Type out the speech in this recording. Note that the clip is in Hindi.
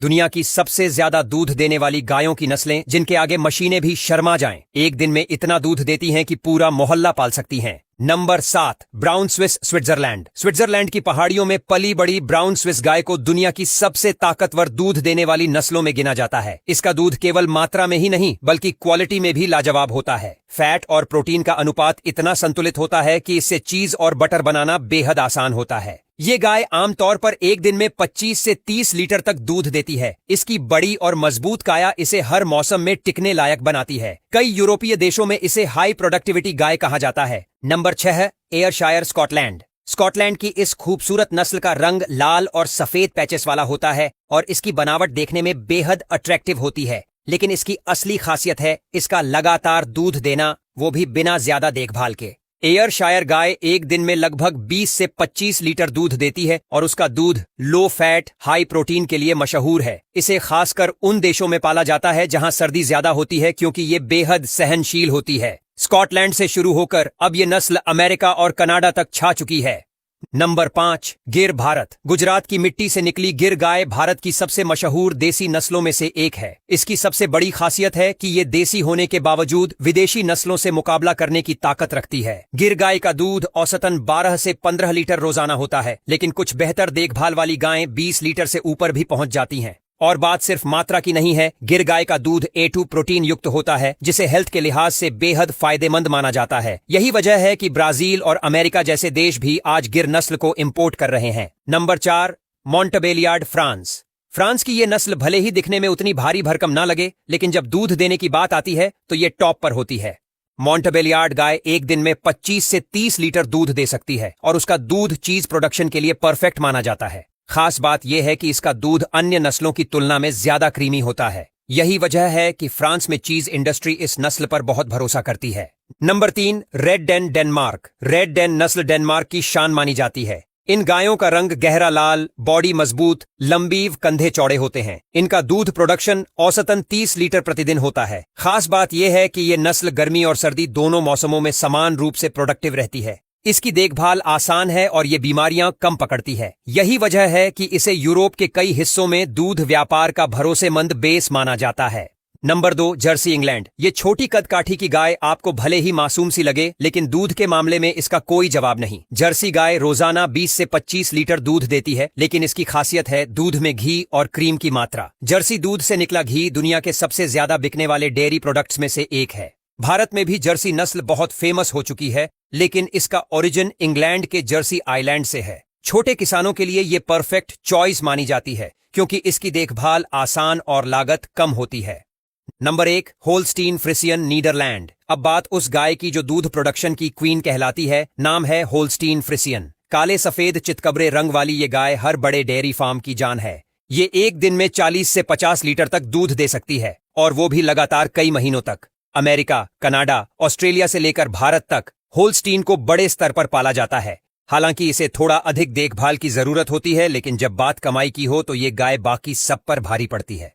दुनिया की सबसे ज्यादा दूध देने वाली गायों की नस्लें जिनके आगे मशीनें भी शर्मा जाएं, एक दिन में इतना दूध देती हैं कि पूरा मोहल्ला पाल सकती हैं। Number 7, brown Swiss Switzerland. Switzerland की पहाड़ियों में पली बड़ी ब्राउन स्विस गाय को दुनिया की सबसे ताकतवर दूध देने वाली नस्लों में गिना जाता है। इसका दूध केवल मात्रा में ही नहीं बल्कि क्वालिटी में भी लाजवाब होता है। फैट और प्रोटीन का अनुपात इतना संतुलित होता है कि इससे चीज और बटर बनाना बेहद आसान होता है। ये गाय आमतौर पर एक दिन में 25 से 30 लीटर तक दूध देती है। इसकी बड़ी और मजबूत काया इसे हर मौसम में टिकने लायक बनाती है। कई यूरोपीय देशों में इसे हाई प्रोडक्टिविटी गाय कहा जाता है। Number 6, एयरशायर Scotland. स्कॉटलैंड की इस खूबसूरत नस्ल का रंग लाल और सफेद पैचेस वाला होता है और इसकी बनावट देखने में बेहद अट्रैक्टिव होती है। लेकिन इसकी असली खासियत है इसका लगातार दूध देना, वो भी बिना ज्यादा देखभाल के। एयरशायर गाय एक दिन में लगभग 20 से 25 लीटर दूध देती है और उसका दूध लो फैट हाई प्रोटीन के लिए मशहूर है। इसे खासकर उन देशों में पाला जाता है जहां सर्दी ज्यादा होती है क्योंकि ये बेहद सहनशील होती है। स्कॉटलैंड से शुरू होकर अब ये नस्ल अमेरिका और कनाडा तक छा चुकी है। नंबर 5, गिर भारत। गुजरात की मिट्टी से निकली गिर गाय भारत की सबसे मशहूर देसी नस्लों में से एक है। इसकी सबसे बड़ी खासियत है कि ये देसी होने के बावजूद विदेशी नस्लों से मुकाबला करने की ताकत रखती है। गिर गाय का दूध औसतन 12 से 15 लीटर रोजाना होता है, लेकिन कुछ बेहतर देखभाल वाली गायें 20 लीटर से ऊपर भी पहुंच जाती हैं। और बात सिर्फ मात्रा की नहीं है, गिर गाय का दूध A2 प्रोटीन युक्त होता है जिसे हेल्थ के लिहाज से बेहद फायदेमंद माना जाता है। यही वजह है कि ब्राजील और अमेरिका जैसे देश भी आज गिर नस्ल को इंपोर्ट कर रहे हैं। Number 4, मोंटेबेलियार्ड France. फ्रांस की ये नस्ल भले ही दिखने में उतनी भारी भरकम ना लगे, लेकिन जब दूध देने की बात आती है तो ये टॉप पर होती है। मोंटेबेलियार्ड गाय एक दिन में 25 से 30 लीटर दूध दे सकती है और उसका दूध चीज प्रोडक्शन के लिए परफेक्ट माना जाता है। खास बात यह है कि इसका दूध अन्य नस्लों की तुलना में ज्यादा क्रीमी होता है। यही वजह है कि फ्रांस में चीज इंडस्ट्री इस नस्ल पर बहुत भरोसा करती है। Number 3, red Dane Denmark. Red Dane नस्ल डेनमार्क की शान मानी जाती है। इन गायों का रंग गहरा लाल, बॉडी मजबूत, लंबी कंधे चौड़े होते हैं। इनका दूध प्रोडक्शन औसतन 30 लीटर प्रतिदिन होता है। खास बात यह है कि ये नस्ल गर्मी और सर्दी दोनों मौसमों में समान रूप से प्रोडक्टिव रहती है। इसकी देखभाल आसान है और ये बीमारियां कम पकड़ती है। यही वजह है कि इसे यूरोप के कई हिस्सों में दूध व्यापार का भरोसेमंद बेस माना जाता है। Number 2, Jersey England. ये छोटी कद काठी की गाय आपको भले ही मासूम सी लगे, लेकिन दूध के मामले में इसका कोई जवाब नहीं। जर्सी गाय रोजाना 20 से 25 लीटर दूध देती है, लेकिन इसकी खासियत है दूध में घी और क्रीम की मात्रा। जर्सी दूध से निकला घी दुनिया के सबसे ज्यादा बिकने वाले डेयरी प्रोडक्ट्स में से एक है। भारत में भी जर्सी नस्ल बहुत फेमस हो चुकी है, लेकिन इसका ओरिजिन इंग्लैंड के जर्सी आइलैंड से है। छोटे किसानों के लिए ये परफेक्ट चॉइस मानी जाती है क्योंकि इसकी देखभाल आसान और लागत कम होती है। Number 1, Holstein Friesian Netherland. अब बात उस गाय की जो दूध प्रोडक्शन की क्वीन कहलाती है। नाम है होल्स्टीन फ्रिसियन। काले सफेद चितकबरे रंग वाली ये गाय हर बड़े डेयरी फार्म की जान है। ये एक दिन में 40 से 50 लीटर तक दूध दे सकती है और वो भी लगातार कई महीनों तक। अमेरिका, कनाडा, ऑस्ट्रेलिया से लेकर भारत तक होल्स्टीन को बड़े स्तर पर पाला जाता है। हालांकि इसे थोड़ा अधिक देखभाल की जरूरत होती है, लेकिन जब बात कमाई की हो तो ये गाय बाकी सब पर भारी पड़ती है।